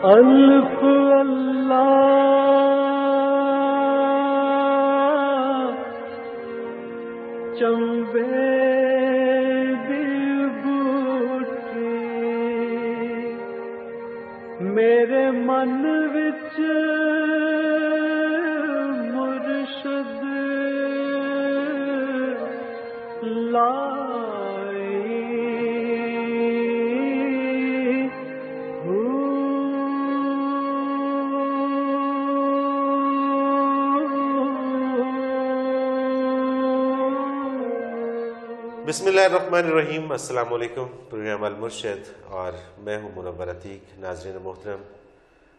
الف اللہ چمبے دل بوٹی میرے من وچ مرشد لائی بسم اللہ الرحمن الرحیم۔ السلام علیکم۔ پروگرام المرشد اور میں ہوں منور عتیق۔ ناظرین محترم،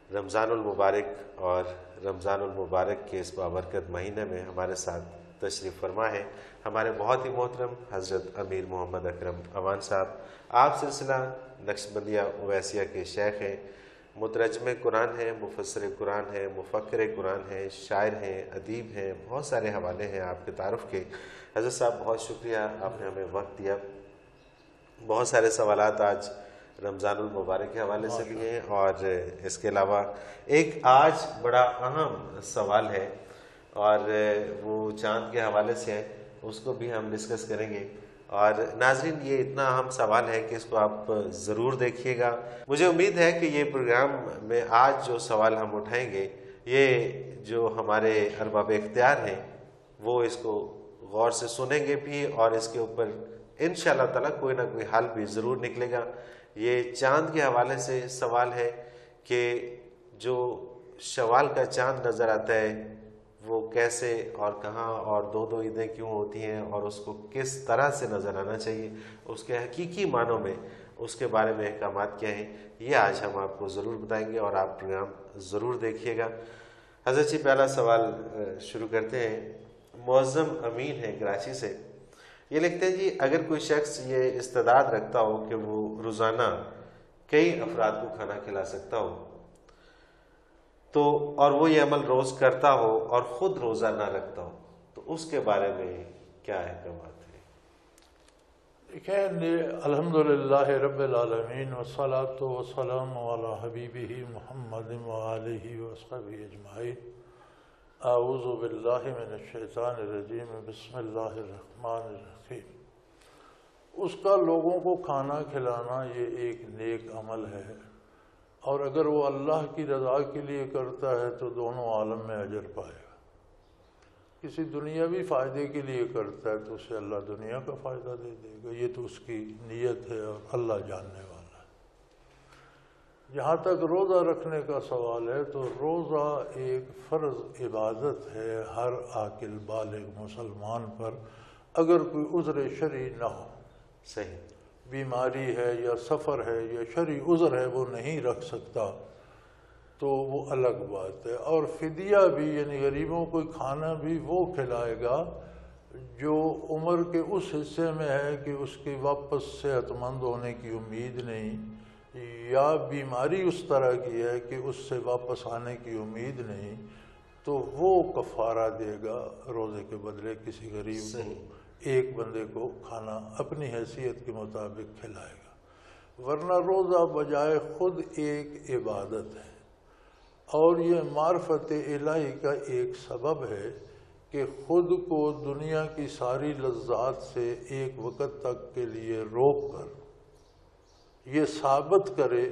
رمضان المبارک اور رمضان المبارک کے اس بابرکت مہینے میں ہمارے ساتھ تشریف فرما ہے ہمارے بہت ہی محترم حضرت امیر محمد اکرم اوان صاحب۔ آپ سلسلہ نقشبندیہ اویسیہ کے شیخ ہیں، مترجم قرآن ہیں، مفسر قرآن ہیں، مفکر قرآن ہیں، شاعر ہیں، ادیب ہیں، بہت سارے حوالے ہیں آپ کے تعارف کے۔ حضرت صاحب بہت شکریہ، آپ نے ہمیں وقت دیا۔ بہت سارے سوالات آج رمضان المبارک کے حوالے سے بھی ہیں، اور اس کے علاوہ ایک آج بڑا اہم سوال ہے اور وہ چاند کے حوالے سے ہے، اس کو بھی ہم ڈسکس کریں گے۔ اور ناظرین، یہ اتنا اہم سوال ہے کہ اس کو آپ ضرور دیکھیے گا۔ مجھے امید ہے کہ یہ پروگرام میں آج جو سوال ہم اٹھائیں گے، یہ جو ہمارے ارباب اختیار ہیں وہ اس کو غور سے سنیں گے بھی، اور اس کے اوپر انشاءاللہ تعالیٰ کوئی نہ کوئی حل بھی ضرور نکلے گا۔ یہ چاند کے حوالے سے سوال ہے کہ جو شوال کا چاند نظر آتا ہے وہ کیسے اور کہاں اور دو عیدیں کیوں ہوتی ہیں، اور اس کو کس طرح سے نظر آنا چاہیے، اس کے حقیقی معنوں میں اس کے بارے میں احکامات کیا ہیں، یہ آج ہم آپ کو ضرور بتائیں گے اور آپ پروگرام ضرور دیکھیے گا۔ حضرت جی، پہلا سوال شروع کرتے ہیں۔ معظم امین ہے کراچی سے، یہ لکھتے ہیں جی، اگر کوئی شخص یہ استعداد رکھتا ہو کہ وہ روزانہ کئی افراد کو کھانا کھلا سکتا ہو تو، اور وہ یہ عمل روز کرتا ہو اور خود روزہ نہ رکھتا ہو، تو اس کے بارے میں کیا احکامات ہیں؟ دیکھیں، الحمدللہ رب العالمین والصلاة والسلام علی حبیبہ محمد وآلہ وصحبہ اجمعین۔ اعوذ باللہ من الشیطان الرجیم، بسم اللہ الرحمن الرحیم۔ اس کا لوگوں کو کھانا کھلانا یہ ایک نیک عمل ہے، اور اگر وہ اللہ کی رضا کے لیے کرتا ہے تو دونوں عالم میں اجر پائے گا۔ کسی دنیاوی فائدے کے لیے کرتا ہے تو اسے اللہ دنیا کا فائدہ دے دے گا، یہ تو اس کی نیت ہے اور اللہ جاننے والا ہے۔ جہاں تک روزہ رکھنے کا سوال ہے تو روزہ ایک فرض عبادت ہے ہر عاقل بالغ مسلمان پر، اگر کوئی عذر شرعی نہ ہو، صحیح، بیماری ہے یا سفر ہے یا شرعی عذر ہے وہ نہیں رکھ سکتا تو وہ الگ بات ہے۔ اور فدیہ بھی، یعنی غریبوں کو کھانا بھی وہ کھلائے گا جو عمر کے اس حصے میں ہے کہ اس کی واپس صحت مند ہونے کی امید نہیں، یا بیماری اس طرح کی ہے کہ اس سے واپس آنے کی امید نہیں، تو وہ کفارہ دے گا، روزے کے بدلے کسی غریب کو، ایک بندے کو کھانا اپنی حیثیت کے مطابق کھلائے گا۔ ورنہ روزہ بجائے خود ایک عبادت ہے، اور یہ معرفت الہی کا ایک سبب ہے کہ خود کو دنیا کی ساری لذات سے ایک وقت تک کے لیے روک کر یہ ثابت کرے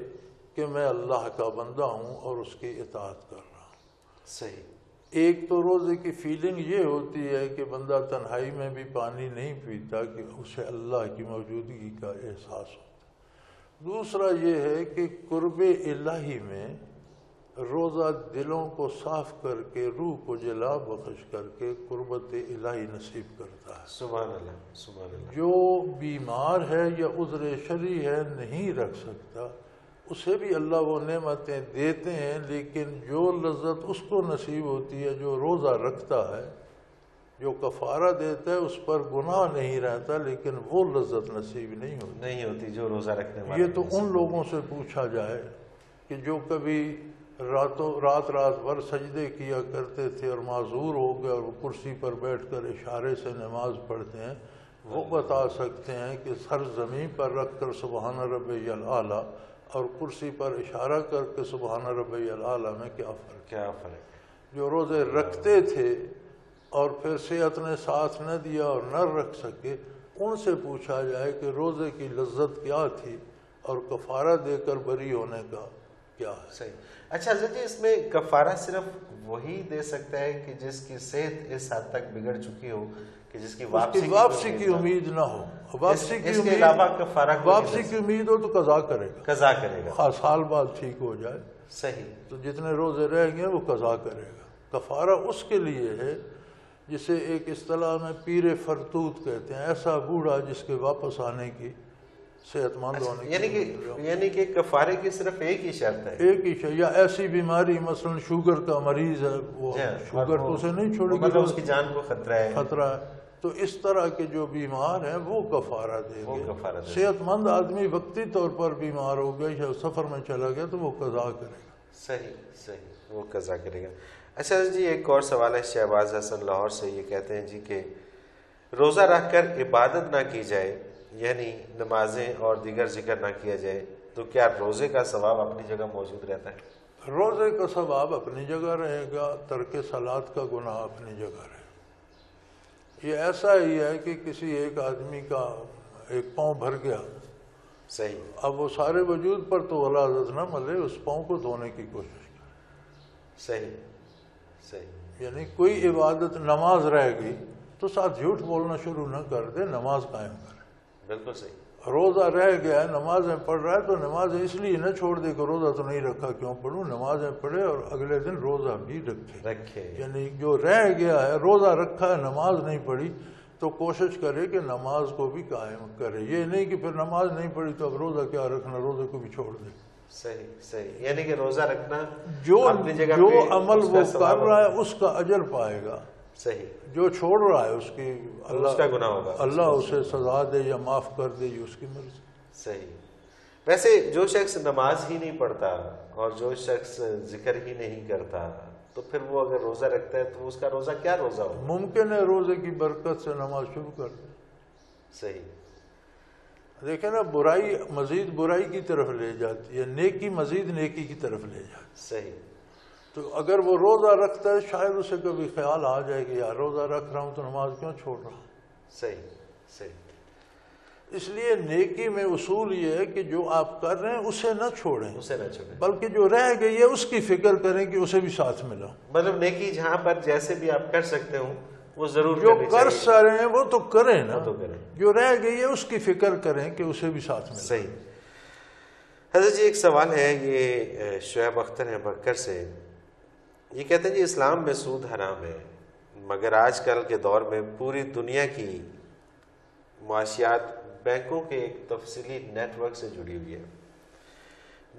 کہ میں اللہ کا بندہ ہوں اور اس کی اطاعت کر رہا ہوں۔ صحیح۔ ایک تو روزے کی فیلنگ یہ ہوتی ہے کہ بندہ تنہائی میں بھی پانی نہیں پیتا کہ اسے اللہ کی موجودگی کا احساس ہو۔ دوسرا یہ ہے کہ قرب الہی میں روزہ دلوں کو صاف کر کے، روح کو جلا بخش کر کے قربت الہی نصیب کرتا ہے۔ سبحان اللہ، سبحان اللہ۔ جو بیمار ہے یا عذر شرعی ہے نہیں رکھ سکتا، اسے بھی اللہ وہ نعمتیں دیتے ہیں، لیکن جو لذت اس کو نصیب ہوتی ہے جو روزہ رکھتا ہے، جو کفارہ دیتا ہے، اس پر گناہ نہیں رہتا، لیکن وہ لذت نصیب نہیں ہوتی جو روزہ رکھنے والے۔ یہ تو ان لوگوں سے پوچھا جائے کہ جو کبھی رات بھر سجدے کیا کرتے تھے اور معذور ہو گئے اور وہ کرسی پر بیٹھ کر اشارے سے نماز پڑھتے ہیں، وہ بتا سکتے ہیں کہ سر زمین پر رکھ کر سبحان ربی الاعلیٰ اور کرسی پر اشارہ کر کے سبحان ربی الاعلیٰ میں کیا فرق؟ کیا فرق ہے؟ جو روزے رکھتے تھے اور پھر صحت نے ساتھ نہ دیا اور نہ رکھ سکے، ان سے پوچھا جائے کہ روزے کی لذت کیا تھی اور کفارہ دے کر بری ہونے کا کیا ہے؟ صحیح. اچھا حضرت جی، اس میں کفارہ صرف وہی دے سکتا ہے کہ جس کی صحت اس حد تک بگڑ چکی ہو کہ جس کی واپسی کی امید نہ ہو. اس کے علاوہ کفارہ واپسی کی امید ہو تو قضا کرے گا. قضا کرے گا. ہر سال بعد ٹھیک ہو جائے. صحیح. تو جتنے روزے رہ گئے وہ قضا کرے گا. کفارہ اس کے لیے ہے جسے ایک اصطلاح میں پیر فرتوت کہتے ہیں، ایسا بوڑھا جس کے واپس آنے کی، صحت مند ہونے کی، یعنی کہ کفارے کی صرف ایک ہی شرط ہے، ایک ہی شرط. یا ایسی بیماری مثلا شوگر کا مریض ہے، وہ شوگر تو اسے نہیں چھوڑے گی، مطلب اس کی جان کو خطرہ ہے. تو اس طرح کے جو بیمار ہیں وہ کفارہ دیں گے. صحت مند آدمی وقتی طور پر بیمار ہو گیا یا سفر میں چلا گیا تو وہ قضا کرے گا. صحیح، وہ قضا کرے گا. اچھا جی، ایک اور سوال ہے شہباز حسن لاہور سے. یہ کہتے ہیں جی کہ روزہ رکھ کر عبادت نہ کی جائے، یعنی نمازیں اور دیگر ذکر نہ کیا جائے، تو کیا روزے کا ثواب اپنی جگہ موجود رہتا ہے؟ روزے کا ثواب اپنی جگہ رہے گا، ترک صلاۃ کا گناہ اپنی جگہ رہے گا. یہ ایسا ہی ہے کہ کسی ایک آدمی کا ایک پاؤں بھر گیا، صحیح، اب وہ سارے وجود پر تو غلاظت نہ ملے، اس پاؤں کو دھونے کی کوشش کرے. صحیح. یعنی کوئی عبادت، نماز رہ گئی تو ساتھ جھوٹ بولنا شروع نہ کر دے، نماز قائم کرے. بالکل صحیح. روزہ رہ گیا ہے، نمازیں پڑھ رہا ہے تو نمازیں اس لیے نہ چھوڑ دے کہ روزہ تو نہیں رکھا، کیوں پڑھوں، نمازیں پڑھے اور اگلے دن روزہ بھی رکھے. یعنی جو رہ گیا ہے، روزہ رکھا ہے نماز نہیں پڑھی تو کوشش کرے کہ نماز کو بھی قائم کرے. یہ نہیں کہ پھر نماز نہیں پڑھی تو اب روزہ کیا رکھنا، روزے کو بھی چھوڑ دے. صحیح. یعنی کہ روزہ رکھنا جو عمل وہ کر رہا ہے اس کا اجر پائے گا. صحیح. جو چھوڑ رہا ہے اس کی اس کا گناہ ہوگا، اللہ اسے سزا دے یا معاف کر دے، یہ اس کی مرضی. صحیح. ویسے جو شخص نماز ہی نہیں پڑھتا اور جو شخص ذکر ہی نہیں کرتا تو پھر وہ اگر روزہ رکھتا ہے تو اس کا روزہ کیا روزہ ہوگا؟ ممکن ہے روزے کی برکت سے نماز شروع کر دے. صحیح. دیکھیں نا، برائی مزید برائی کی طرف لے جاتی ہے، نیکی مزید نیکی کی طرف لے جاتی ہے. صحیح. تو اگر وہ روزہ رکھتا ہے شاید اسے کبھی خیال آ جائے کہ یار روزہ رکھ رہا ہوں تو نماز کیوں چھوڑ رہا ہوں. صحیح. اس لیے نیکی میں اصول یہ ہے کہ جو آپ کر رہے ہیں اسے نہ چھوڑیں، بلکہ جو رہ گئی ہے اس کی فکر کریں کہ اسے بھی ساتھ ملا. مطلب نیکی جہاں پر جیسے بھی آپ کر سکتے ہوں وہ ضرور جو کر رہے ہیں وہ تو کریں نا، جو رہ گئی ہے اس کی فکر کریں کہ اسے بھی ساتھ ملا. صحیح. حضرت جی، ایک سوال ہے، یہ شعیب اختر ہیں بکر سے. یہ کہتے ہیں جی اسلام میں سود حرام ہے، مگر آج کل کے دور میں پوری دنیا کی معاشیات بینکوں کے ایک تفصیلی نیٹ ورک سے جڑی ہوئی ہے.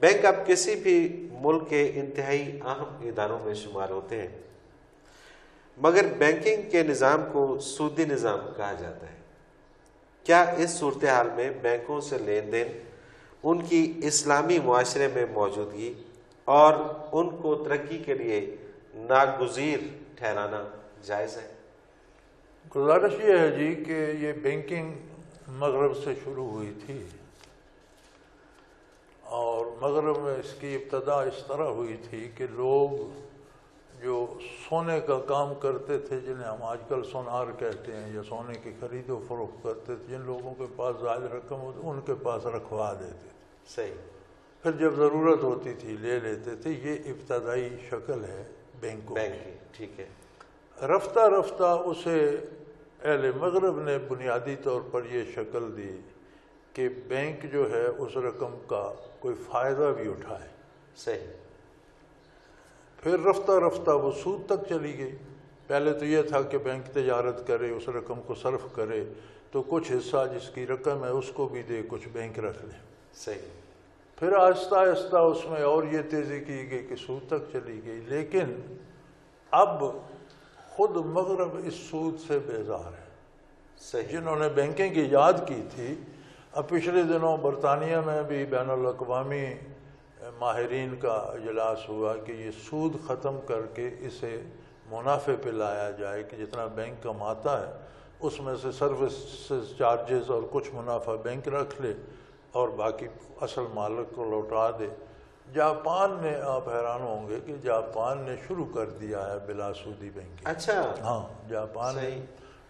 بینک اب کسی بھی ملک کے انتہائی اہم اداروں میں شمار ہوتے ہیں، مگر بینکنگ کے نظام کو سودی نظام کہا جاتا ہے. کیا اس صورتحال میں بینکوں سے لین دین ان کی اسلامی معاشرے میں موجودگی اور ان کو ترقی کے لیے ناگزیر ٹھہرانا جائز ہے؟ گزارش یہ ہے جی کہ یہ بینکنگ مغرب سے شروع ہوئی تھی، اور مغرب میں اس کی ابتدا اس طرح ہوئی تھی کہ لوگ جو سونے کا کام کرتے تھے، جنہیں ہم آج کل سونار کہتے ہیں، یا سونے کی خرید و فروخت کرتے تھے، جن لوگوں کے پاس زائد رقم ہوتی ان کے پاس رکھوا دیتے تھے. صحیح. پھر جب ضرورت ہوتی تھی لے لیتے تھے. یہ ابتدائی شکل ہے بینکوں کی. ٹھیک ہے. رفتہ رفتہ اسے اہل مغرب نے بنیادی طور پر یہ شکل دی کہ بینک جو ہے اس رقم کا کوئی فائدہ بھی اٹھائے. صحیح. پھر رفتہ رفتہ وہ سود تک چلی گئی. پہلے تو یہ تھا کہ بینک تجارت کرے، اس رقم کو صرف کرے تو کچھ حصہ جس کی رقم ہے اس کو بھی دے، کچھ بینک رکھ لے. صحیح. پھر آہستہ آہستہ اس میں اور یہ تیزی کی گئی کہ سود تک چلی گئی. لیکن اب خود مغرب اس سود سے بیزار ہے. صحیح. جنہوں نے بینکنگ کی ایجاد کی تھی، اب پچھلے دنوں برطانیہ میں بھی بین الاقوامی ماہرین کا اجلاس ہوا کہ یہ سود ختم کر کے اسے منافع پہ لایا جائے کہ جتنا بینک کماتا ہے اس میں سے سروس چارجز اور کچھ منافع بینک رکھ لے اور باقی اصل مالک کو لوٹا دے۔ جاپان نے، آپ حیران ہوں گے کہ جاپان نے شروع کر دیا ہے بلا سودی بینکنگ۔ اچھا، ہاں، جاپان نے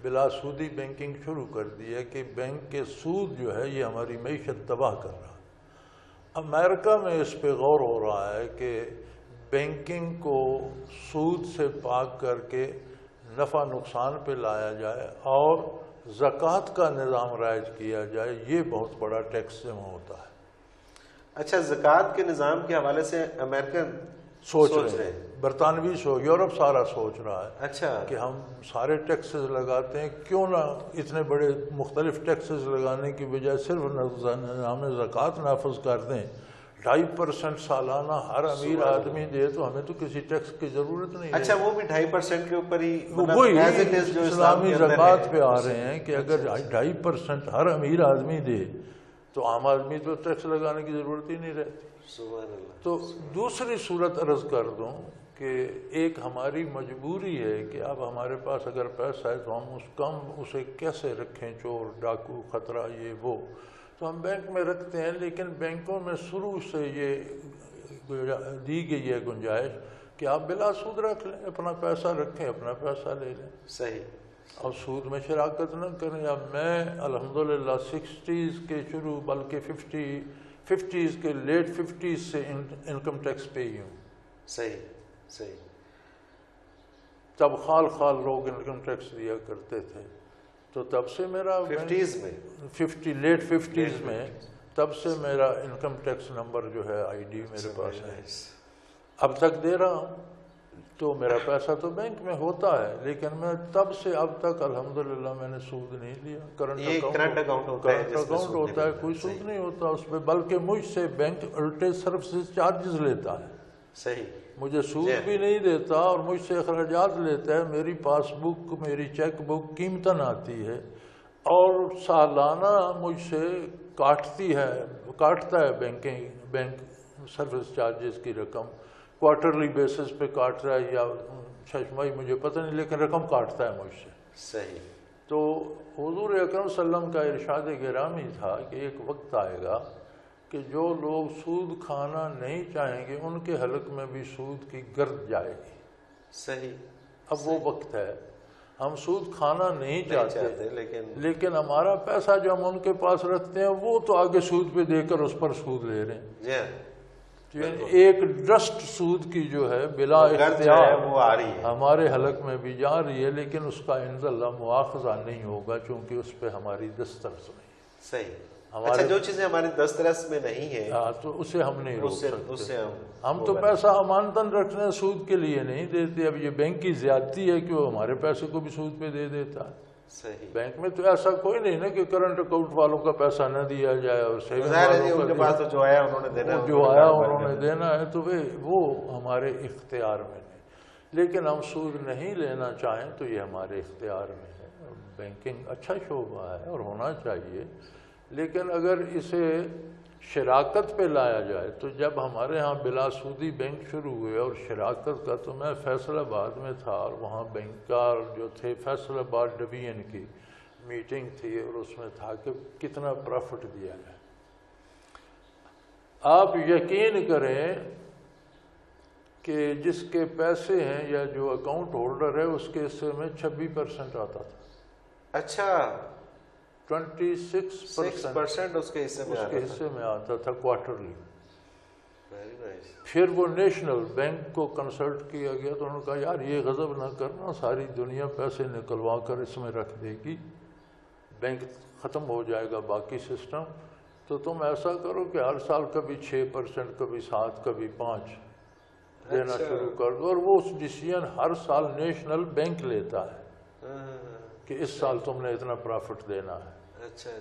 بلا سودی بینکنگ شروع کر دی ہے کہ بینک کے سود جو ہے یہ ہماری معیشت تباہ کر رہا ہے۔ امریکہ میں اس پہ غور ہو رہا ہے کہ بینکنگ کو سود سے پاک کر کے نفع نقصان پہ لایا جائے اور زکوٰۃ کا نظام رائج کیا جائے، یہ بہت بڑا ٹیکس جمع ہوتا ہے۔ اچھا، زکوٰۃ کے نظام کے حوالے سے امریکن سوچ رہے ہیں، برطانوی یورپ سارا سوچ رہا ہے اچھا کہ ہم سارے ٹیکسز لگاتے ہیں، کیوں نہ اتنے بڑے مختلف ٹیکسز لگانے کی بجائے صرف نظام زکوٰۃ نافذ کر دیں۔ 2.5% سالانہ ہر امیر آدمی دے تو ہمیں تو کسی ٹیکس کی ضرورت نہیں ہے۔ اچھا، وہ بھی 2.5% کے اوپر ہی وہی اسلامی زکوٰۃ پہ آ رہے ہیں کہ اگر 2.5% ہر امیر آدمی دے تو عام آدمی تو ٹیکس لگانے کی ضرورت ہی نہیں رہتی۔ سبحان اللہ۔ تو دوسری صورت عرض کر دوں کہ ایک ہماری مجبوری ہے کہ اب ہمارے پاس اگر پیسہ ہے تو ہم اسے کیسے رکھیں، چور ڈاکو خطرہ یہ وہ، تو ہم بینک میں رکھتے ہیں، لیکن بینکوں میں شروع سے یہ دی گئی ہے گنجائش کہ آپ بلا سود رکھ لیں، اپنا پیسہ رکھیں، اپنا پیسہ لے لیں، صحیح، اور سود میں شراکت نہ کریں۔ اب میں الحمدللہ 60s کے شروع بلکہ 50s کے لیٹ 50s سے انکم ٹیکس پے ہی ہوں۔ صحیح صحیح۔ تب خال لوگ انکم ٹیکس دیا کرتے تھے، تو تب سے میرا 50s میں لیٹ 50s میں تب سے میرا انکم ٹیکس نمبر جو ہے آئی ڈی میرے پاس ہے، اب تک دے رہا ہوں۔ تو میرا پیسہ تو بینک میں ہوتا ہے، لیکن میں تب سے اب تک الحمدللہ میں نے سود نہیں لیا۔ کرنٹ اکاؤنٹ ہوتا ہے، کوئی سود نہیں ہوتا اس پہ، بلکہ مجھ سے بینک الٹے سروسز چارجز لیتا ہے۔ صحیح، مجھے سود بھی نہیں دیتا اور مجھ سے اخراجات لیتا ہے۔ میری پاس بک، میری چیک بک قیمتاً آتی ہے اور سالانہ مجھ سے کاٹتا ہے بینک سروس چارجز کی رقم، کوارٹرلی بیسس پہ کاٹ رہا ہے یا چھمائی مجھے پتہ نہیں، لیکن رقم کاٹتا ہے مجھ سے۔ صحیح۔ تو حضور اکرم صلی اللہ علیہ وسلم کا ارشاد گرامی تھا کہ ایک وقت آئے گا کہ جو لوگ سود کھانا نہیں چاہیں گے ان کے حلق میں بھی سود کی گرد جائے گی۔ صحیح۔ اب وہ وقت ہے، ہم سود کھانا نہیں چاہتے، لیکن ہمارا پیسہ جو ہم ان کے پاس رکھتے ہیں وہ تو آگے سود پہ دے کر اس پر سود لے رہے ہیں۔ جی ہاں، ایک ڈسٹ سود کی جو ہے بلا اختیار وہ آ رہی ہے، ہمارے حلق میں بھی جا رہی ہے، لیکن اس کا انشاءاللہ مواخذہ نہیں ہوگا چونکہ اس پہ ہماری دسترس نہیں ہے۔ صحیح۔ اچھا، جو چیزیں ہماری دسترس میں نہیں ہیں تو اسے ہم نہیں روک سکتے۔ ہم تو وہ پیسہ امانتاً رکھنے ہیں، سود کے لیے نہیں دیتے۔ اب یہ بینک کی زیادتی ہے کہ وہ ہمارے پیسے کو بھی سود پہ دے دیتا ہے۔ صحیح۔ بینک میں تو ایسا کوئی نہیں نا کہ کرنٹ اکاؤنٹ والوں کا پیسہ نہ دیا جائے اور سیونگ ان کے پاس جو آیا انہوں نے دینا ہے، تو وہ ہمارے اختیار میں نہیں۔ لیکن ہم سود نہیں لینا چاہیں تو یہ ہمارے اختیار میں ہے۔ بینکنگ اچھا شعبہ ہے اور ہونا چاہیے، لیکن اگر اسے شراکت پہ لایا جائے تو جب ہمارے ہاں بلا سودی بینک شروع ہوئے اور شراکت کا، تو میں فیصل آباد میں تھا اور وہاں بینکار جو تھے فیصل آباد ڈویژن کی میٹنگ تھی اور اس میں تھا کہ کتنا پروفٹ دیا جائے۔ آپ یقین کریں کہ جس کے پیسے ہیں یا جو اکاؤنٹ ہولڈر ہے اس کے حصے میں 26% آتا تھا۔ اچھا، 26% اس کے حصے میں آتا تھا کوارٹرلی۔ پھر وہ نیشنل بینک کو کنسلٹ کیا گیا تو انہوں نے کہا یار یہ غضب نہ کرنا، ساری دنیا پیسے نکلوا کر اس میں رکھ دے گی، بینک ختم ہو جائے گا باقی سسٹم، تو تم ایسا کرو کہ ہر سال کبھی 6%، کبھی 7، کبھی 5 دینا شروع کر دو، اور وہ ڈیسیژن ہر سال نیشنل بینک لیتا ہے کہ اس سال تم نے اتنا پروفٹ دینا ہے۔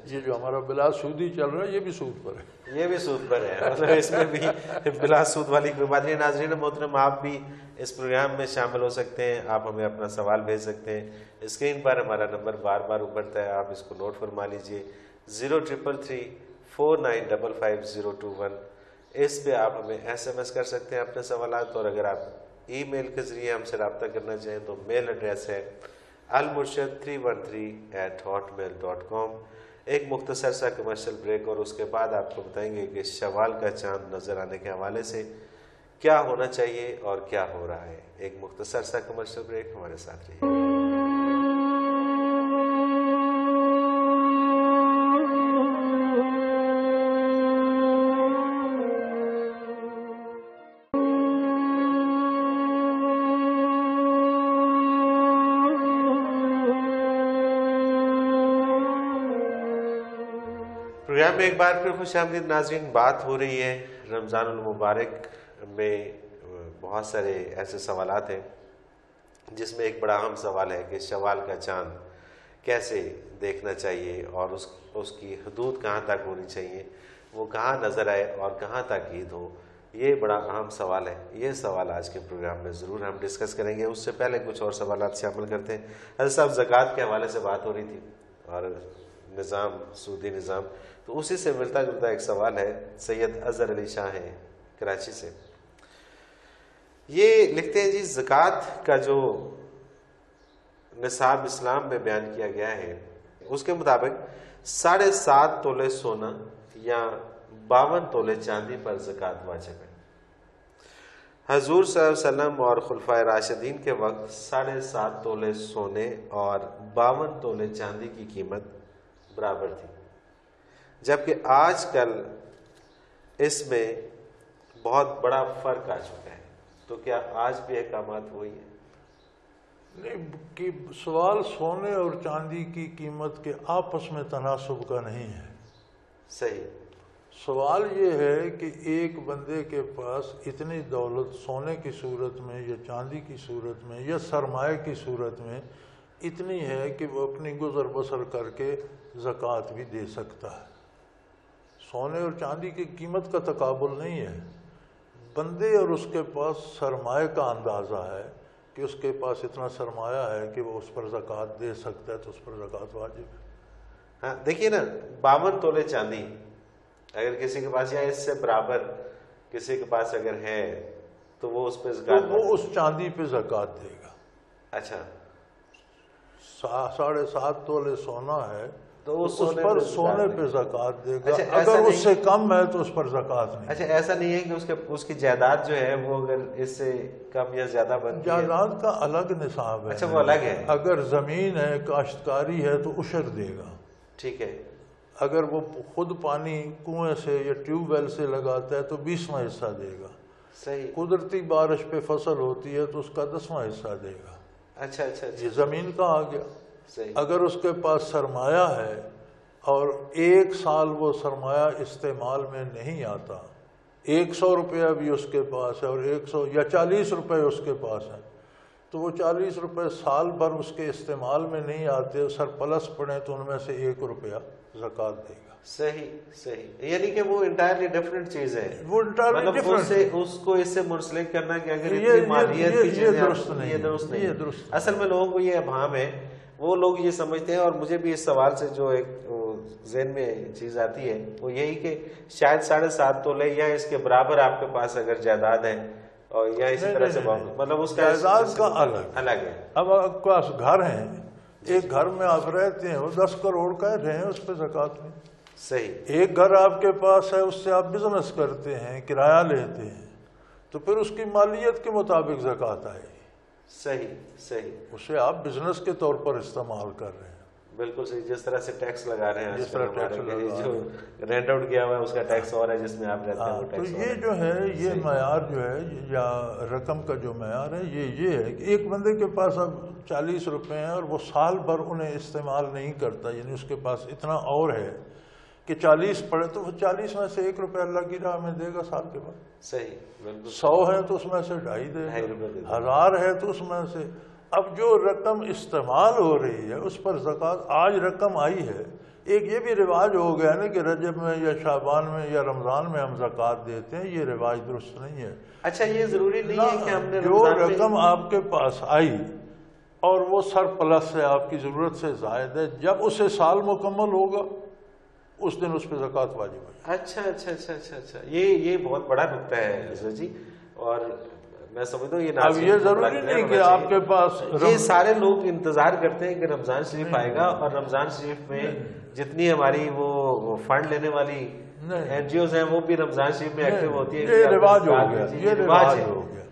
یہ جو ہمارا بلا سودی چل رہا ہے یہ بھی سود پر ہے، یہ بھی سود پر ہے، مطلب اس میں بھی بلا سود والی کوئی بات نہیں۔ ناظرین محترم، آپ بھی اس پروگرام میں شامل ہو سکتے ہیں، آپ ہمیں اپنا سوال بھیج سکتے ہیں۔ اسکرین پر ہمارا نمبر بار بار ابھرتا ہے، آپ اس کو نوٹ فرما لیجئے، 0333 4955 اس پہ آپ ہمیں SMS کر سکتے ہیں اپنے سوالات، اور اگر آپ ای میل کے ذریعے ہم سے رابطہ کرنا چاہیں تو میل ایڈریس ہے almurshid313@hotmail.com۔ ایک مختصر سا کمرشل بریک اور اس کے بعد آپ کو بتائیں گے کہ شوال کا چاند نظر آنے کے حوالے سے کیا ہونا چاہیے اور کیا ہو رہا ہے. ایک مختصر سا کمرشل بریک، ہمارے ساتھ رہیے. پروگرام میں ایک بار پھر خوش آمدید ناظرین. بات ہو رہی ہے رمضان المبارک میں بہت سارے ایسے سوالات ہیں جس میں ایک بڑا اہم سوال ہے کہ شوال کا چاند کیسے دیکھنا چاہیے اور اس کی حدود کہاں تک ہونی چاہیے، وہ کہاں نظر آئے اور کہاں تک عید ہو. یہ بڑا اہم سوال ہے. یہ سوال آج کے پروگرام میں ضرور ہم ڈسکس کریں گے. اس سے پہلے کچھ اور سوالات شامل کرتے ہیں. حضرت صاحب، زکوٰۃ کے حوالے سے بات ہو رہی تھی اور نظام، سودی نظام، تو اسی سے ملتا جلتا ایک سوال ہے. سید اظہر علی شاہ ہیں کراچی سے. یہ لکھتے ہیں جی، زکوٰۃ کا جو نصاب اسلام میں بیان کیا گیا ہے اس کے مطابق 7.5 تولے سونا یا 52 تولے چاندی پر زکوٰۃ واجب ہے. حضور صلی اللہ علیہ وسلم اور خلفائے راشدین کے وقت 7.5 تولے سونے اور 52 تولے چاندی کی قیمت برابر تھی، جبکہ آج کل اس میں بہت بڑا فرق آ چکا ہے. تو کیا آج بھی احکامات وہی ہیں؟ نہیں، کہ سوال سونے اور چاندی کی قیمت کے آپس میں تناسب کا نہیں ہے. صحیح. سوال یہ ہے کہ ایک بندے کے پاس اتنی دولت سونے کی صورت میں یا چاندی کی صورت میں یا سرمایہ کی صورت میں اتنی ہے کہ وہ اپنی گزر بسر کر کے زکوٰۃ بھی دے سکتا ہے. سونے اور چاندی کی قیمت کا تقابل نہیں ہے. بندے اور اس کے پاس سرمایہ کا اندازہ ہے کہ اس کے پاس اتنا سرمایہ ہے کہ وہ اس پر زکوٰۃ دے سکتا ہے، تو اس پر زکوٰۃ واجب ہے. ہاں دیکھیے نا، 52 تولے چاندی اگر کسی کے پاس یا اس سے برابر کسی کے پاس اگر ہے تو وہ اس پہ زکوٰۃ، وہ اس چاندی پہ زکوٰۃ دے گا. اچھا، 7.5 تولے سونا ہے تو اس پر سونے پہ زکوٰۃ دے گا. اچھا، اگر اس سے کم ہے تو اس پر زکوٰۃ نہیں. اچھا، ایسا نہیں ہے کہ اس کی جائیداد جو ہے وہ اگر اس سے کم یا زیادہ بنتی ہے؟ جائیداد کا الگ نصاب ہے. اچھا، وہ الگ ہے. اگر زمین ہے، کاشتکاری ہے تو عشر دے گا. ٹھیک ہے. اگر وہ خود پانی کنویں سے یا ٹیوب ویل سے لگاتا ہے تو 20واں حصہ دے گا. صحیح. قدرتی بارش پہ فصل ہوتی ہے تو اس کا 10واں حصہ دے گا. اچھا اچھا. یہ زمین کا آ گیا. صحیح. اگر اس کے پاس سرمایہ ہے اور 1 سال وہ سرمایہ استعمال میں نہیں آتا، 100 روپیہ بھی اس کے پاس ہے اور 100 یا 40 روپے اس کے پاس ہیں، تو وہ 40 روپے سال بھر اس کے استعمال میں نہیں آتے، سرپلس پڑے تو ان میں سے 1 روپیہ زکوٰۃ دے گا. صحیح صحیح. یعنی کہ وہ انٹائرلی ڈفرینٹ چیز ہے. وہ انٹائرلی ڈفرینٹ، اس کو اس سے منسلک کرنا کہ اگر یہ مالیت کی چیزیں، درست نہیں. یہ درست نہیں. یہ درست. اصل میں لوگوں کو یہ ابہام ہے، وہ لوگ یہ سمجھتے ہیں، اور مجھے بھی اس سوال سے جو ایک ذہن میں چیز آتی ہے وہ یہی کہ شاید 7.5 تولے یا اس کے برابر آپ کے پاس اگر جائیداد ہے اور یا اسی طرح سے مطلب اس کا جائیداد کا الگ ہے. اب آپ کے پاس گھر ہیں، ایک گھر میں آپ رہتے ہیں، وہ 10 کروڑ کا رہے ہیں، اس پہ زکوٰۃ نہیں. صحیح. ایک گھر آپ کے پاس ہے، اس سے آپ بزنس کرتے ہیں، کرایہ لیتے ہیں، تو پھر اس کی مالیت کے مطابق زکوٰۃ آئے گی. صحیح صحیح. اسے آپ بزنس کے طور پر استعمال کر رہے ہیں. بالکل صحیح. جس طرح سے ٹیکس لگا رہے ہیں، جس طرح ٹیکس لگا جو رینٹ آؤٹ کیا ہوا ہے اس کا ٹیکس اور ہے، جس میں آپ رہتے ہیں وہ تو ٹیکس. یہ جو ہے، یہ معیار جو ہے یا رقم کا جو معیار ہے یہ ہے کہ ایک بندے کے پاس اب 40 روپے ہیں اور وہ سال بھر انہیں استعمال نہیں کرتا، یعنی اس کے پاس اتنا اور ہے کہ 40 پڑے تو وہ 40 میں سے 1 روپے اللہ کی راہ میں دے گا سال کے بعد. صحیح. بالکل. 100 ہے تو اس میں سے 2.5 دے گا، 1000 ہے تو اس میں سے. اب جو رقم استعمال ہو رہی ہے اس پر زکوٰۃ آج رقم آئی ہے. ایک یہ بھی رواج ہو گیا نا کہ رجب میں یا شعبان میں یا رمضان میں ہم زکوٰۃ دیتے ہیں، یہ رواج درست نہیں ہے. اچھا، یہ ضروری نہیں ہے کہ ہم نے جو رقم آپ کے پاس آئی اور وہ سرپلس ہے، آپ کی ضرورت سے زائد ہے، جب اسے سال مکمل ہوگا اس دن اس پہ زکوٰۃ واجب ہے. اچھا اچھا اچھا اچھا اچھا. یہ بہت بڑا نکتہ ہے حضرت جی. اور میں سمجھتا ہوں یہ اب یہ ضروری نہیں کہ آپ کے پاس یہ سارے لوگ انتظار کرتے ہیں کہ رمضان شریف آئے گا اور رمضان شریف میں جتنی ہماری وہ فنڈ لینے والی این جی اوز ہیں وہ بھی رمضان شریف میں ایکٹیو ہوتی ہے. یہ رواج ہو گیا, یہ رواج ہو گیا.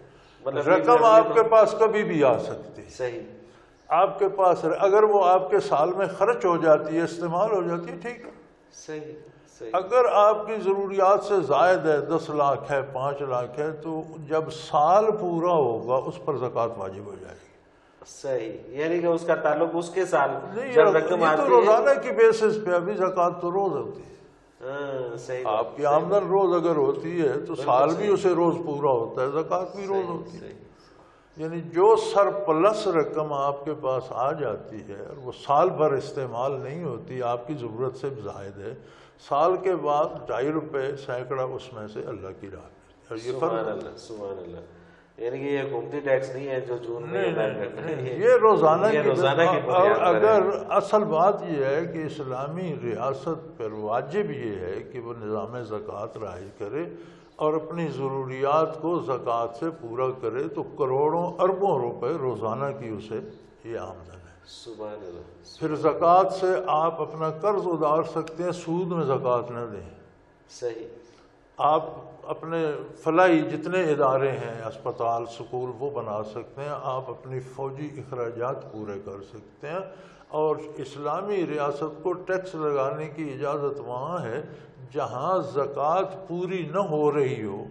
مطلب رقم آپ کے پاس کبھی بھی آ سکتی ہے. صحیح. آپ کے پاس اگر وہ آپ کے سال میں خرچ ہو جاتی ہے, استعمال ہو جاتی ہے, ٹھیک ہے. صحیح. اگر آپ کی ضروریات سے زائد ہے, 10 لاکھ ہے, 5 لاکھ ہے, تو جب سال پورا ہوگا اس پر زکوٰۃ واجب ہو جائے گی. صحیح. یعنی کہ اس کا تعلق اس کے سال نہیں, جب رقم یہ آتی تو ہے روزانہ کی بیسس پہ, ابھی زکوٰۃ تو روز ہوتی ہے. صحیح. آپ کی آمدن روز اگر ہوتی ہے تو سال بھی اسے روز پورا ہوتا ہے, زکوٰۃ بھی روز ہوتی ہے. یعنی جو سرپلس رقم آپ کے پاس آ جاتی ہے اور وہ سال بھر استعمال نہیں ہوتی, آپ کی ضرورت سے زائد ہے, سال کے بعد 2.5 روپے سینکڑا اس میں سے اللہ کی راہ میں. اور یہ سبحان اللہ, سبحان اللہ. یعنی کہ یہ حکومتی ٹیکس نہیں ہے جو جون میں یہ روزانہ کی. اور اگر اصل بات یہ ہے کہ اسلامی ریاست پر واجب یہ ہے کہ وہ نظام زکوٰۃ رائج کرے اور اپنی ضروریات کو زکوٰۃ سے پورا کرے, تو کروڑوں اربوں روپے روزانہ کی اسے یہ آمدن ہے. سبحان اللہ. پھر زکوٰۃ سے آپ اپنا قرض ادار سکتے ہیں, سود میں زکوٰۃ نہ دیں. صحیح. آپ اپنے فلاحی جتنے ادارے ہیں, اسپتال, سکول, وہ بنا سکتے ہیں. آپ اپنی فوجی اخراجات پورے کر سکتے ہیں. اور اسلامی ریاست کو ٹیکس لگانے کی اجازت وہاں ہے جہاں زکوٰۃ پوری نہ ہو رہی ہو,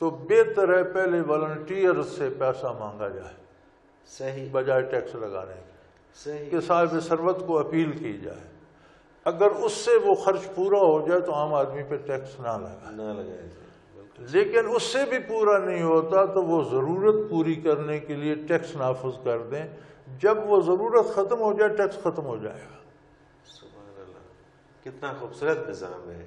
تو بہتر ہے پہلے والنٹیئر سے پیسہ مانگا جائے. صحیح. بجائے ٹیکس لگانے کے. صحیح. کہ صاحب ثروت کو اپیل کی جائے. اگر اس سے وہ خرچ پورا ہو جائے تو عام آدمی پہ ٹیکس نہ لگائے. لیکن اس سے بھی پورا نہیں ہوتا تو وہ ضرورت پوری کرنے کے لیے ٹیکس نافذ کر دیں. جب وہ ضرورت ختم ہو جائے ٹیکس ختم ہو جائے گا. سبحان اللہ. کتنا خوبصورت نظام ہے,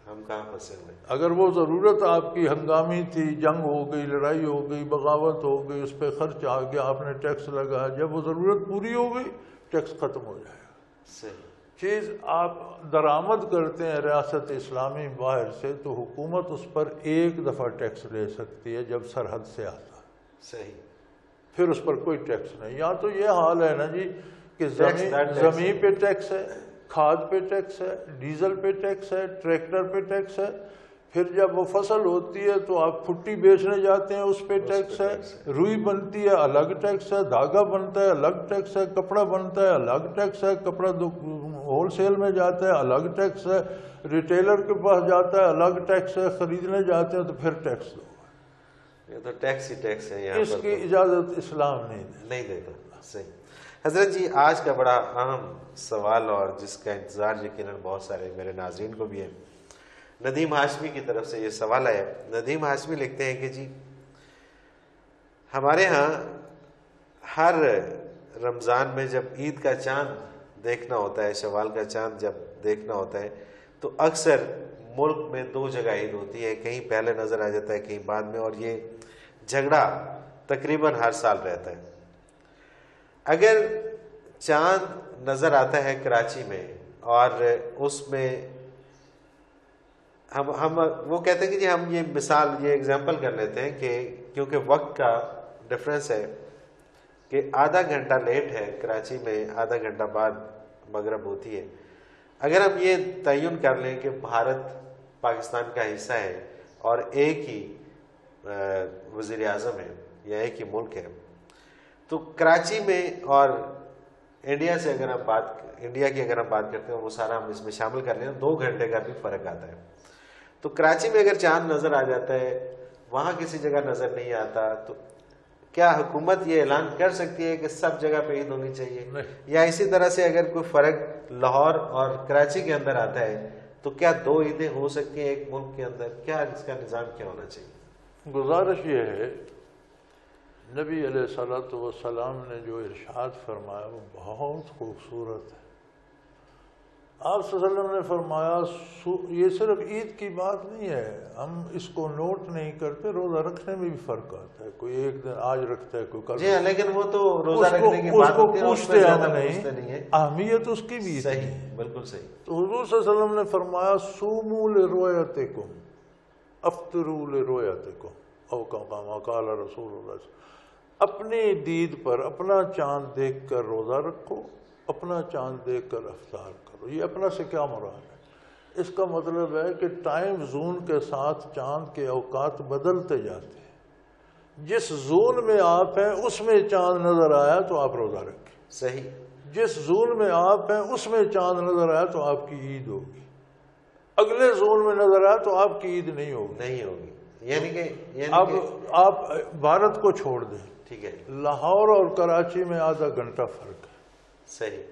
ہم کہاں پھنسے ہوئے. اگر وہ ضرورت آپ کی ہنگامی تھی, جنگ ہو گئی, لڑائی ہو گئی, بغاوت ہو گئی, اس پہ خرچ آ گیا, آپ نے ٹیکس لگایا, جب وہ ضرورت پوری ہو گئی ٹیکس ختم ہو جائے گا. صحیح. چیز آپ درآمد کرتے ہیں ریاست اسلامی باہر سے, تو حکومت اس پر ایک دفعہ ٹیکس لے سکتی ہے جب سرحد سے آتا. صحیح. پھر اس پر کوئی ٹیکس نہیں. یا تو یہ حال ہے نا جی کہ زمین پہ ٹیکس ہے, کھاد پہ ٹیکس ہے, ڈیزل پہ ٹیکس ہے, ٹریکٹر پہ ٹیکس ہے. پھر جب وہ فصل ہوتی ہے تو آپ پھٹی بیچنے جاتے ہیں, اس پہ ٹیکس ہے. روئی بنتی ہے, الگ ٹیکس ہے. دھاگا بنتا ہے, الگ ٹیکس ہے. کپڑا بنتا ہے, الگ ٹیکس ہے. کپڑا ہول سیل میں جاتا ہے, الگ ٹیکس ہے. ریٹیلر کے پاس جاتا ہے, الگ ٹیکس ہے. خریدنے جاتے ہیں تو پھر ٹیکس دو. یہ تو ٹیکس ہی ٹیکس ہے. یہاں اس کی اجازت اسلام نہیں دیتا. صحیح. حضرت جی, آج کا بڑا اہم سوال اور جس کا انتظار یقیناً بہت سارے میرے ناظرین کو بھی ہے. ندیم ہاشمی کی طرف سے یہ سوال آیا. ندیم ہاشمی لکھتے ہیں کہ جی, ہمارے ہاں ہر رمضان میں جب عید کا چاند دیکھنا ہوتا ہے, شوال کا چاند جب دیکھنا ہوتا ہے, تو اکثر ملک میں 2 جگہ عید ہوتی ہے, کہیں پہلے نظر آ جاتا ہے, کہیں بعد میں, اور یہ جھگڑا تقریباً ہر سال رہتا ہے. اگر چاند نظر آتا ہے کراچی میں اور اس میں ہم وہ کہتے ہیں کہ جی ہم یہ مثال, یہ ایگزامپل کر لیتے ہیں کہ کیونکہ وقت کا ڈفرینس ہے کہ آدھا گھنٹہ لیٹ ہے کراچی میں, آدھا گھنٹہ بعد مغرب ہوتی ہے. اگر ہم یہ تعین کر لیں کہ بھارت پاکستان کا حصہ ہے اور ایک ہی وزیر اعظم ہے یا ایک ہی ملک ہے, تو کراچی میں اور انڈیا سے اگر ہم انڈیا کی اگر ہم بات کرتے ہیں, وہ سارا ہم اس میں شامل کر لیں, 2 گھنٹے کا بھی فرق آتا ہے. تو کراچی میں اگر چاند نظر آ جاتا ہے, وہاں کسی جگہ نظر نہیں آتا, تو کیا حکومت یہ اعلان کر سکتی ہے کہ سب جگہ پہ عید ہونی چاہیے؟ یا اسی طرح سے اگر کوئی فرق لاہور اور کراچی کے اندر آتا ہے تو کیا 2 عیدیں ہو سکتی ہیں ایک ملک کے اندر؟ کیا اس کا نظام کیا ہونا چاہیے؟ گزارش یہ ہے, نبی علیہ الصلوۃ والسلام نے جو ارشاد فرمایا وہ بہت خوبصورت ہے. آپ صلی اللہ علیہ وسلم نے فرمایا, یہ صرف عید کی بات نہیں ہے, ہم اس کو نوٹ نہیں کرتے, روزہ رکھنے میں بھی فرق آتا ہے. کوئی ایک دن آج رکھتا ہے, کوئی کل. جی لیکن وہ تو روزہ رکھنے کی بات ہوتی ہے, پوچھتے ہم نہیں, اہمیت اس کی بھی. صحیح, بالکل صحیح. تو حضور صلی اللہ علیہ وسلم نے فرمایا, صوموا لرؤیتکم افطروا لرؤیتکم. او کما قال رسول اللہ، اپنی دید پر اپنا چاند دیکھ کر روزہ رکھو، اپنا چاند دیکھ کر افطار کرو۔ یہ اپنا سے کیا مراد ہے؟ اس کا مطلب ہے کہ ٹائم زون کے ساتھ چاند کے اوقات بدلتے جاتے ہیں۔ جس زون میں آپ ہیں اس میں چاند نظر آیا تو آپ روزہ رکھیں، صحیح۔ جس زون میں آپ ہیں اس میں چاند نظر آیا تو آپ کی عید ہوگی، اگلے زون میں نظر آیا تو آپ کی عید نہیں ہوگی، نہیں ہوگی۔ یعنی کہ اب آپ بھارت کو چھوڑ دیں، ٹھیک ہے، لاہور اور کراچی میں آدھا گھنٹہ فرق ہے۔ صحیح۔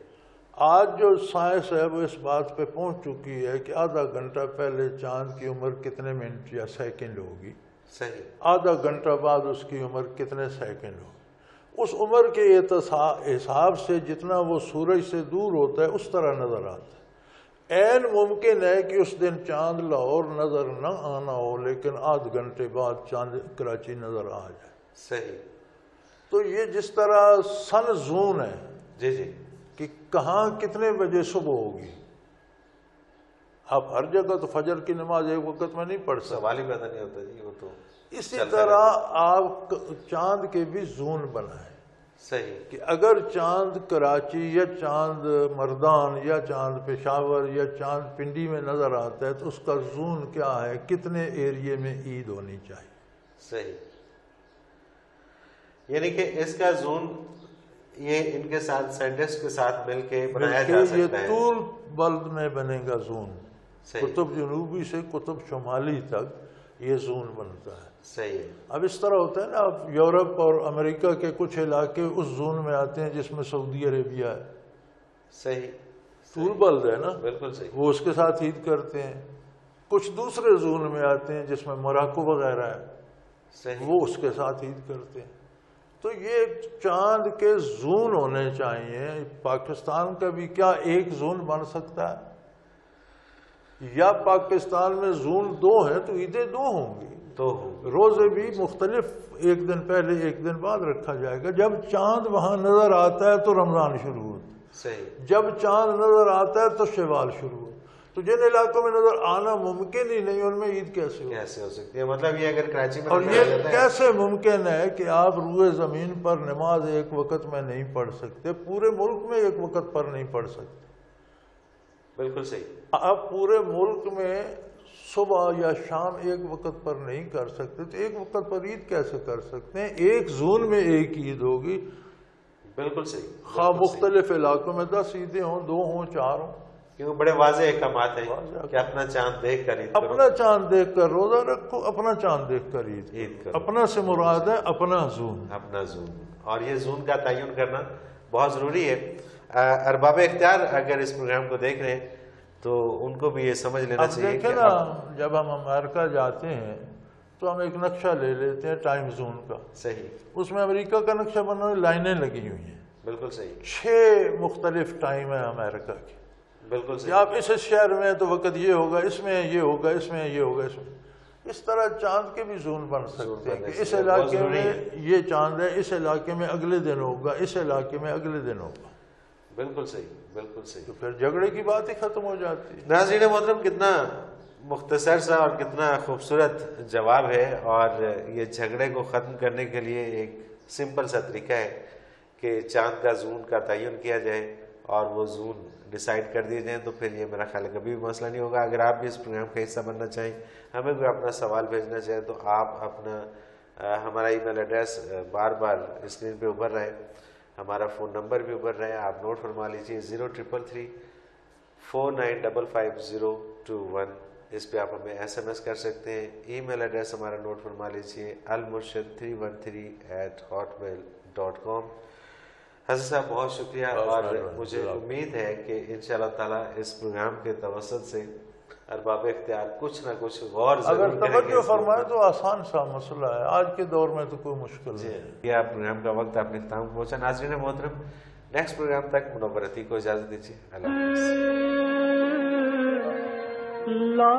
آج جو سائنس ہے وہ اس بات پہ پہنچ چکی ہے کہ آدھا گھنٹہ پہلے چاند کی عمر کتنے منٹ یا سیکنڈ ہوگی، صحیح، آدھا گھنٹہ بعد اس کی عمر کتنے سیکنڈ ہوگی۔ اس عمر کے حساب سے جتنا وہ سورج سے دور ہوتا ہے اس طرح نظر آتا ہے۔ عین ممکن ہے کہ اس دن چاند لاہور نظر نہ آنا ہو لیکن آدھ گھنٹے بعد چاند کراچی نظر آ جائے۔ صحیح۔ تو یہ جس طرح سن زون ہے جی جی، کہ کہاں کتنے بجے صبح ہوگی، آپ ہر جگہ تو فجر کی نماز ایک وقت میں نہیں پڑھ سکتے، سوال ہی پیدا نہیں ہوتا جی، وہ تو اسی طرح آپ چاند کے بھی زون بنائیں صحیح کہ اگر چاند کراچی یا چاند مردان یا چاند پشاور یا چاند پنڈی میں نظر آتا ہے تو اس کا زون کیا ہے، کتنے ایریے میں عید ہونی چاہیے۔ صحیح، یعنی کہ اس کا زون یہ ان کے ساتھ سائنٹسٹ کے ساتھ مل کے بنایا جا بلکہ سکتا ہے۔ یہ طول بلد میں بنے گا زون، صحیح، قطب جنوبی سے قطب شمالی تک یہ زون بنتا ہے۔ صحیح ہے، اب اس طرح ہوتا ہے نا، اب یورپ اور امریکہ کے کچھ علاقے اس زون میں آتے ہیں جس میں سعودی عربیہ ہے، صحیح، طول بلد ہے نا، بالکل صحیح، وہ اس کے ساتھ عید کرتے ہیں۔ کچھ دوسرے زون میں آتے ہیں جس میں موراکو وغیرہ ہے، صحیح، وہ اس کے ساتھ عید کرتے ہیں۔ تو یہ چاند کے زون ہونے چاہیے۔ پاکستان کا بھی کیا ایک زون بن سکتا ہے؟ یا پاکستان میں زون دو ہیں تو عیدیں دو ہوں گی، تو روزے بھی مختلف، ایک دن پہلے ایک دن بعد رکھا جائے گا۔ جب چاند وہاں نظر آتا ہے تو رمضان شروع ہوتا ہے، صحیح، جب چاند نظر آتا ہے تو شوال شروع ہوتا ہے۔ تو جن علاقوں میں نظر آنا ممکن ہی نہیں ان میں عید کیسے ہو؟ کیسے ہو سکتی ہے؟ مطلب یہ اگر کراچی میں اور نظر آ یہ جاتا ہے، کیسے ممکن ہے کہ آپ روئے زمین پر نماز ایک وقت میں نہیں پڑھ سکتے، پورے ملک میں ایک وقت پر نہیں پڑھ سکتے؟ بالکل صحیح، آپ پورے ملک میں صبح یا شام ایک وقت پر نہیں کر سکتے تو ایک وقت پر عید کیسے کر سکتے ہیں؟ ایک زون میں ایک عید ہوگی، بالکل صحیح، خواہ مختلف علاقوں میں 10 عیدیں ہوں، 2 ہوں، 4 ہوں۔ کیونکہ بڑے واضح احکامات ہیں کہ اپنا چاند دیکھ کر عید کرو، اپنا چاند دیکھ کر روزہ رکھو، اپنا چاند دیکھ کر عید کرو۔ کرو۔ اپنا سے مراد ہے اپنا زون۔ اپنا زون، اور یہ زون کا تعین کرنا بہت ضروری ہے۔ ارباب اختیار اگر اس پروگرام کو دیکھ رہے ہیں تو ان کو بھی یہ سمجھ لینا اب چاہیے دیکھیں کہ نا، جب ہم امریکہ جاتے ہیں تو ہم ایک نقشہ لے لیتے ہیں ٹائم زون کا، صحیح، اس میں امریکہ کا نقشہ بنا ہوئی لائنیں لگی ہوئی ہیں، بالکل صحیح، 6 مختلف ٹائم ہیں امریکہ کے۔ بالکل کہ صحیح، آپ اس شہر میں تو وقت یہ ہوگا، اس میں یہ ہوگا، اس میں یہ ہوگا، اس میں اس طرح چاند کے بھی زون بن سکتے ہیں کہ اس علاقے میں یہ چاند ہے، اس علاقے میں اگلے دن ہوگا، اس علاقے میں اگلے دن ہوگا، بالکل صحیح، بالکل صحیح۔ تو پھر جھگڑے کی بات ہی ختم ہو جاتی ہے۔ ناظرین محترم، کتنا مختصر سا اور کتنا خوبصورت جواب ہے، اور یہ جھگڑے کو ختم کرنے کے لیے ایک سمپل سا طریقہ ہے کہ چاند کا زون کا تعین کیا جائے اور وہ زون ڈیسائیڈ کر دیے جائیں، تو پھر یہ میرا خیال ہے کبھی بھی مسئلہ نہیں ہوگا۔ اگر آپ بھی اس پروگرام کا حصہ بننا چاہیں، ہمیں کوئی اپنا سوال بھیجنا چاہیں تو آپ اپنا ہمارا ای میل ایڈریس بار بار اسکرین پہ ابھر رہا ہے، ہمارا فون نمبر بھی ابھر رہا ہے، آپ نوٹ فرما لیجیے 0333 4955 اس پہ آپ ہمیں SMS کر سکتے ہیں۔ ای میل ایڈریس ہمارا نوٹ فرما لیجیے almurshid313@hotmail.com۔ حضرت صاحب بہت شکریہ، اور مجھے امید ہے کہ انشاءاللہ تعالیٰ اس پروگرام کے توسط سے ارباب اختیار کچھ نہ کچھ غور ضرور اگر کریں گے۔ توجہ فرمائے تو آسان سا مسئلہ ہے، آج کے دور میں تو کوئی مشکل نہیں۔ یہ پروگرام کا وقت اپنے اختتام پہنچا۔ ناظرین محترم، نیکسٹ پروگرام تک منورتی کو اجازت دیجیے۔ اللہ حافظ۔ لا